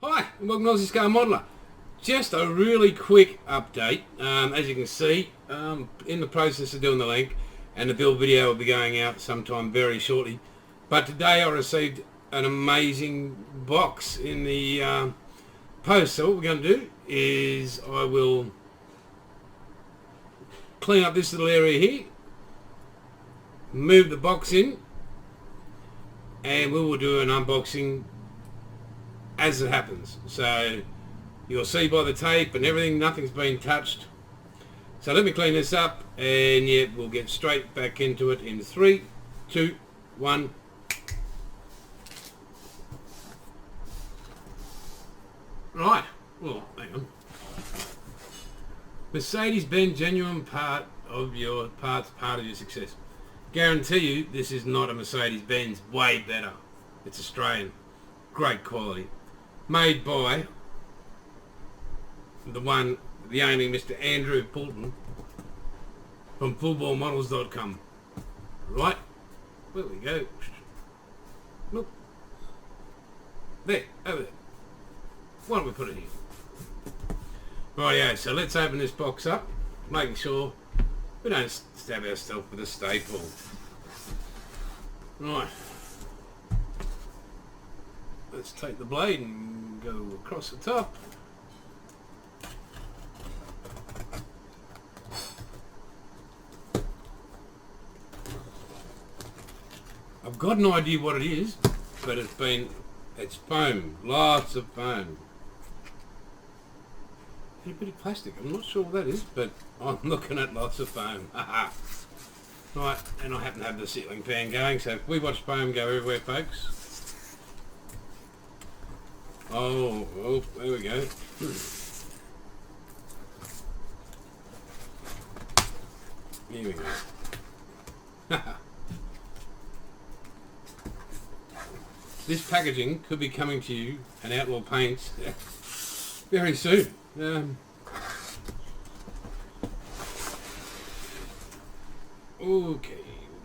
Hi, and welcome to Aussie Scale Modeller. Just a really quick update. As you can see, in the process of doing the link, and the build video will be going out sometime very shortly. But today I received an amazing box in the post. So what we're going to do is I will clean up this little area here, move the box in, and we will do an unboxing as it happens. So you'll see by the tape and everything, nothing's been touched. So let me clean this up, and yeah, we'll get straight back into it in 3, 2, 1. Right, well, hang on. Mercedes-Benz, genuine part of your success. Guarantee you this is not a Mercedes-Benz, way better. It's Australian, great quality. Made by the only Mr. Andrew Fulton from FulboreModels.com. Right, where we go. Look, there, over there. Why don't we put it here? Rightio, so let's open this box up, making sure we don't stab ourselves with a staple. Right. Let's take the blade and go across the top. I've got an idea what it is, but it's foam, lots of foam. And a bit of plastic, I'm not sure what that is, but I'm looking at lots of foam. Right, and I happen to have the ceiling fan going, so we watch foam go everywhere, folks. Oh, there we go. Here we go. This packaging could be coming to you, and Outlaw Paints, very soon. Okay, we'll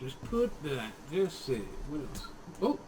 just put that just there. What else? Oh!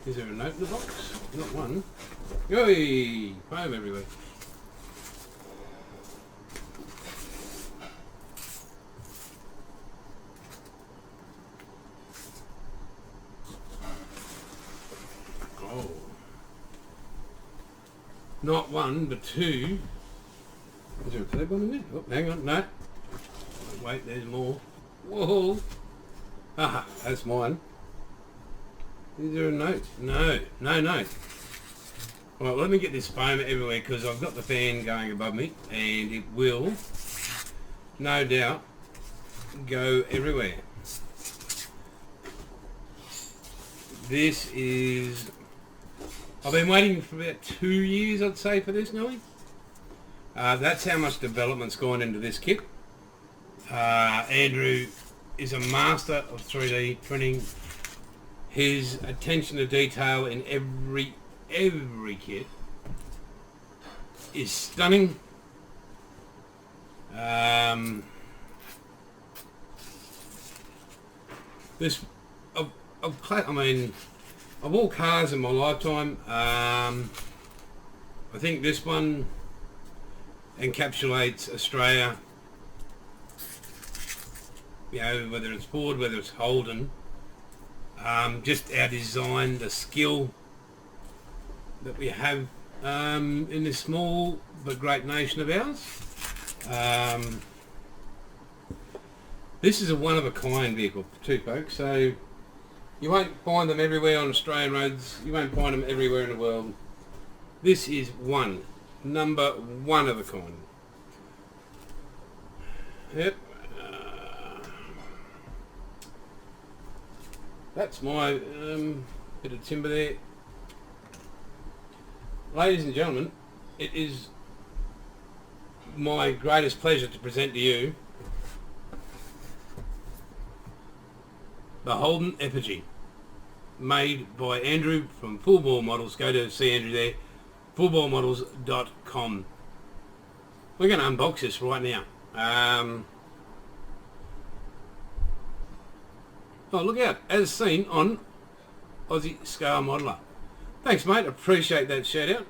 Is there a note in the box? Not one. Yoi! Foam everywhere. Oh. Not one, but two. Is there a third one in there? Oh, hang on, no. Wait, there's more. Whoa! Aha, that's mine. Is there a note? No note. Well, let me get this foam everywhere, because I've got the fan going above me, and it will, no doubt, go everywhere. This is... I've been waiting for about 2 years, I'd say, for this, Nelly. That's how much development's gone into this kit. Andrew is a master of 3D printing. His attention to detail in every kit is stunning. Of all cars in my lifetime, I think this one encapsulates Australia. You know, whether it's Ford, whether it's Holden. Just our design, the skill that we have in this small but great nation of ours. This is a one-of-a-kind vehicle too, folks, so you won't find them everywhere on Australian roads, you won't find them everywhere in the world. This is number one of a kind. Yep. That's my bit of timber there. Ladies and gentlemen, it is my greatest pleasure to present to you the Holden Efijy, made by Andrew from Fulbore Models. Go to see Andrew there, FulboreModels.com. We're going to unbox this right now. Oh, look out, as seen on Aussie Scale Modeller. Thanks, mate. Appreciate that shout out.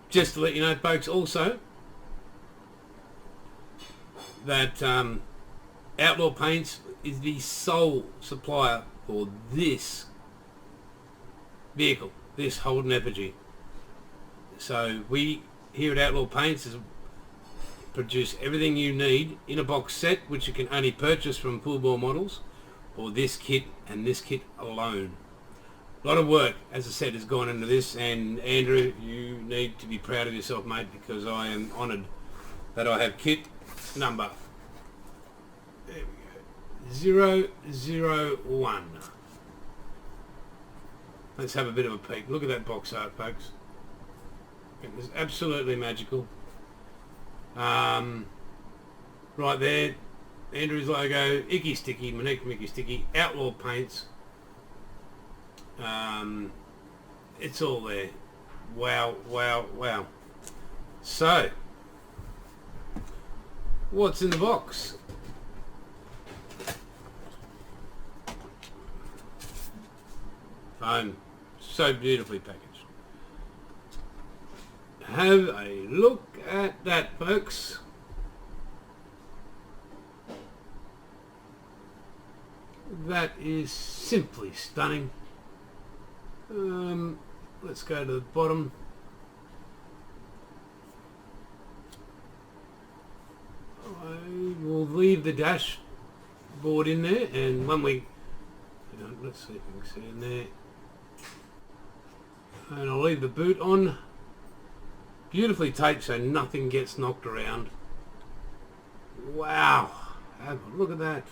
Just to let you know, folks, also that Outlaw Paints is the sole supplier for this vehicle, this Holden Efijy. So we here at Outlaw Paints produce everything you need in a box set, which you can only purchase from Fulbore models, or this kit and this kit alone. A lot of work, as I said, has gone into this, and Andrew, you need to be proud of yourself, mate, because I am honoured that I have kit number, there we go, 001. Let's have a bit of a peek. Look at that box art, folks. It is absolutely magical. Right there, Andrew's logo, Icky Sticky, Monique Mickey Sticky, Outlaw Paints. It's all there. Wow, wow, wow. So, what's in the box? Foam. So beautifully packaged. Have a look at that, folks. That is simply stunning. Let's go to the bottom. I will leave the dashboard in there, and when we, let's see if we can see in there, and I'll leave the boot on. Beautifully taped so nothing gets knocked around. Wow, have a look at that.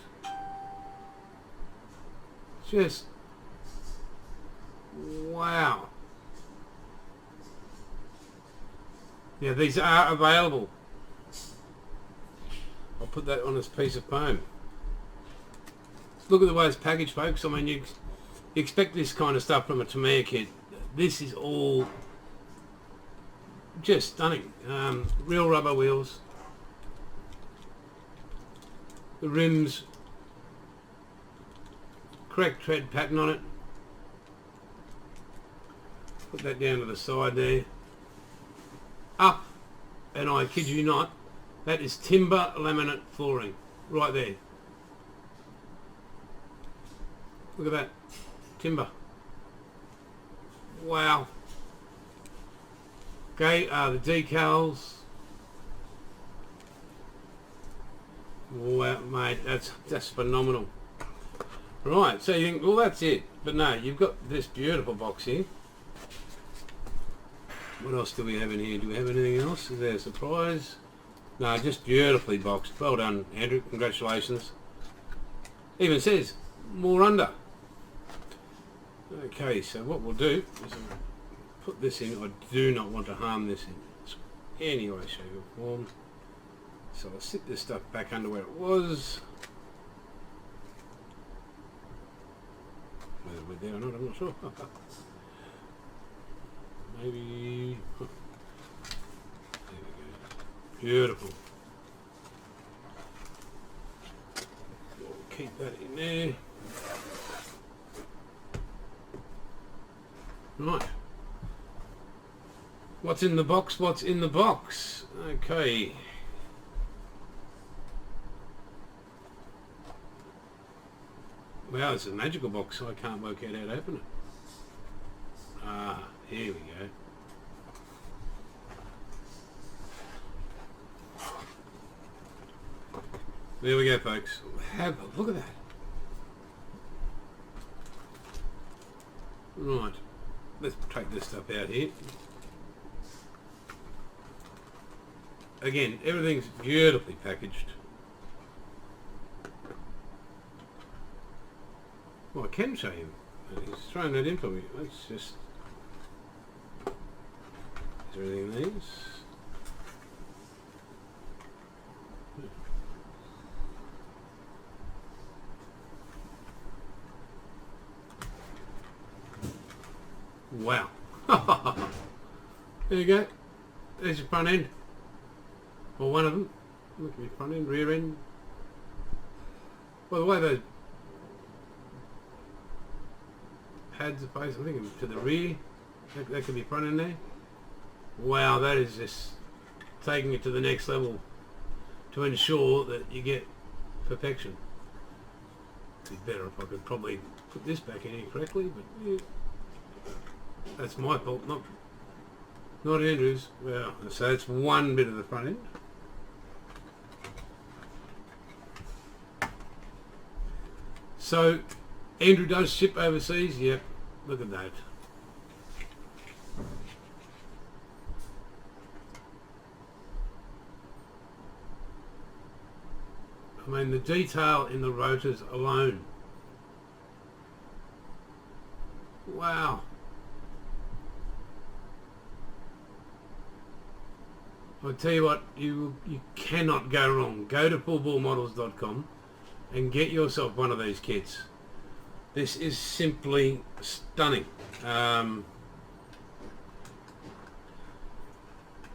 Just wow. Yeah, these are available. I'll put that on this piece of foam. Look at the way it's packaged, folks. I mean, you expect this kind of stuff from a Tamiya kit. This is all just stunning. Real rubber wheels. The rims, correct tread pattern on it. Put that down to the side there. Up, and I kid you not, that is timber laminate flooring right there. Look at that, timber. Wow. Okay, the decals. Wow, mate, that's phenomenal. Right, so you think, well, that's it. But no, you've got this beautiful box here. What else do we have in here? Do we have anything else? Is there a surprise? No, just beautifully boxed. Well done, Andrew. Congratulations. Even says, more under. Okay, so what we'll do is put this in. I do not want to harm this in any way, shape or form. So I'll sit this stuff back under where it was. Whether we're there or not, I'm not sure. Maybe. There we go. Beautiful. We'll keep that in there. Right. What's in the box? What's in the box? Okay. Wow, it's a magical box, so I can't work out how to open it. Ah, here we go. There we go, folks. Have a look at that. Right. Let's take this stuff out here. Again, everything's beautifully packaged. Well, I can show you. He's thrown that in for me. Let's just... Is there anything in these? Wow. There you go. There's your front end. Or one of them. Look at your front end, rear end. By the way, those pads are facing, I think, to the rear. That could be front end there. Wow, that is just taking it to the next level to ensure that you get perfection. It'd be better if I could probably put this back in here correctly, but yeah, that's my fault, not Andrew's. Well, so that's one bit of the front end. So Andrew does ship overseas. Yep, look at that. I mean, the detail in the rotors alone. Wow. I'll tell you what, you cannot go wrong. Go to fulboremodels.com and get yourself one of these kits. This is simply stunning.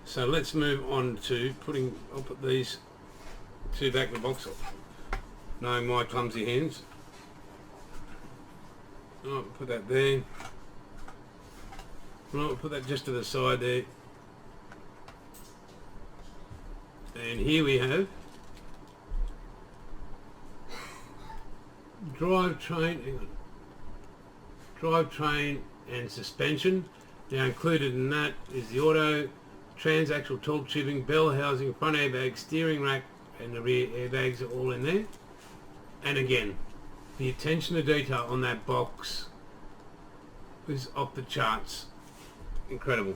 So let's move on to I'll put these two back in the box off, knowing my clumsy hands. I'll put that there. I'll put that just to the side there. And here we have drivetrain and suspension. Now included in that is the auto, transaxle torque tubing, bell housing, front airbag, steering rack, and the rear airbags are all in there. And again, the attention to detail on that box is off the charts. Incredible.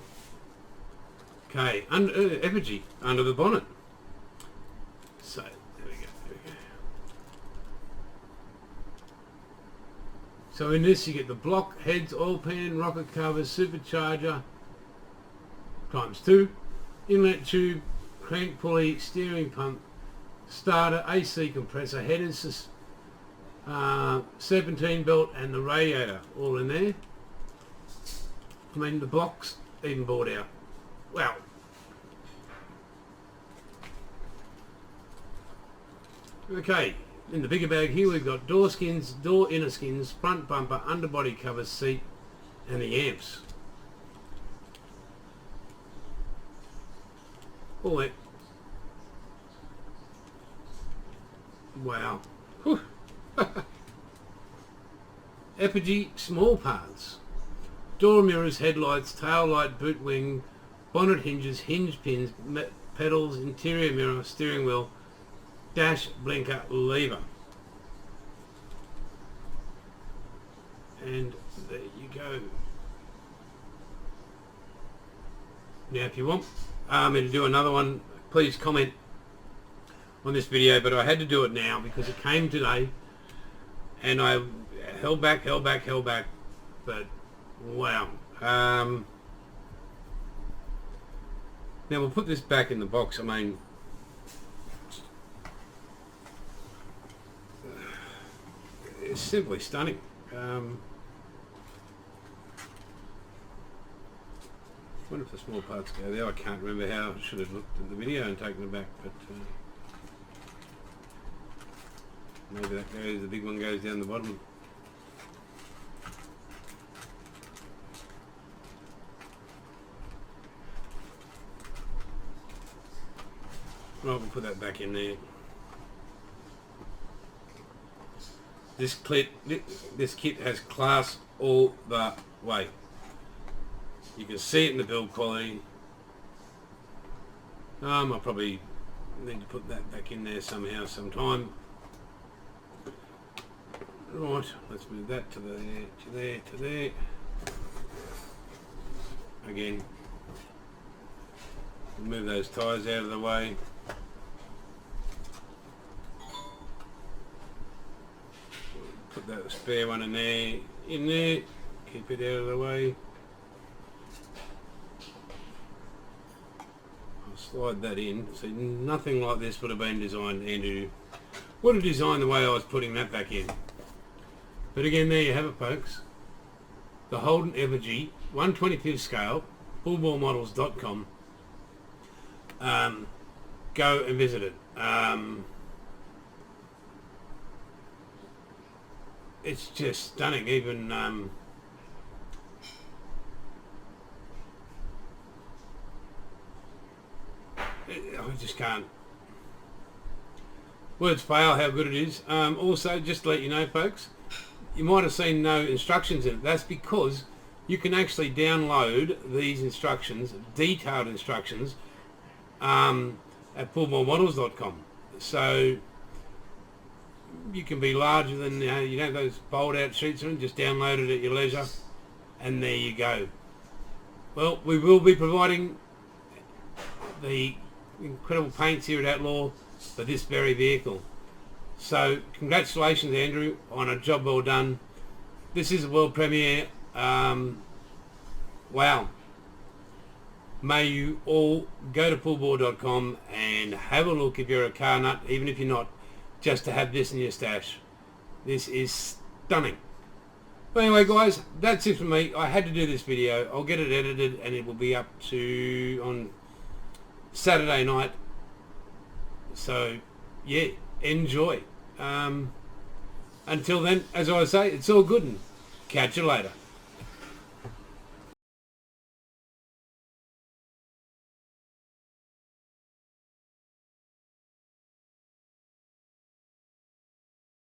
Okay, effigy under the bonnet. So there we go. So in this you get the block, heads, oil pan, rocket covers, supercharger ×2, inlet tube, crank pulley, steering pump, starter, AC compressor, headers, serpentine belt, and the radiator all in there. I mean, the box even bought out. Wow. Okay, in the bigger bag here we've got door skins, door inner skins, front bumper, underbody covers, seat, and the amps. All that. Wow. Effigy small parts. Door mirrors, headlights, tail light, boot wing, bonnet hinges, hinge pins, pedals, interior mirror, steering wheel, dash, blinker, lever. And there you go. Now if you want me to do another one, please comment on this video, but I had to do it now because it came today and I held back, but wow. Now we'll put this back in the box. I mean, it's simply stunning. I wonder if the small parts go there. I can't remember how. I should have looked at the video and taken it back, but maybe that goes, the big one goes down the bottom. Right, we'll put that back in there. This kit has class all the way. You can see it in the build quality. I probably need to put that back in there somehow, sometime. Right, let's move that to there. Again, move those tyres out of the way. Put that spare one in there, keep it out of the way. I'll slide that in. See, nothing like this would have been designed. Andrew would have designed the way I was putting that back in. But again, there you have it, folks. The Holden Efijy 1/25th scale, fulboremodels.com. Go and visit it. It's just stunning. Even can't words fail how good it is. Also, just to let you know, folks, you might have seen no instructions in it. That's because you can actually download these instructions, detailed instructions, at fulboremodels.com. So you can be larger than, you know, those fold out sheets, and just download it at your leisure, and there you go. Well, we will be providing the incredible paints here at Outlaw for this very vehicle. So congratulations, Andrew, on a job well done. This is a world premiere. Wow. May you all go to fulbore.com and have a look if you're a car nut, even if you're not, just to have this in your stash. This is stunning. But anyway, guys, that's it for me. I had to do this video. I'll get it edited and it will be up to on Saturday night. So yeah, enjoy. Until then, as I say, it's all good, and catch you later.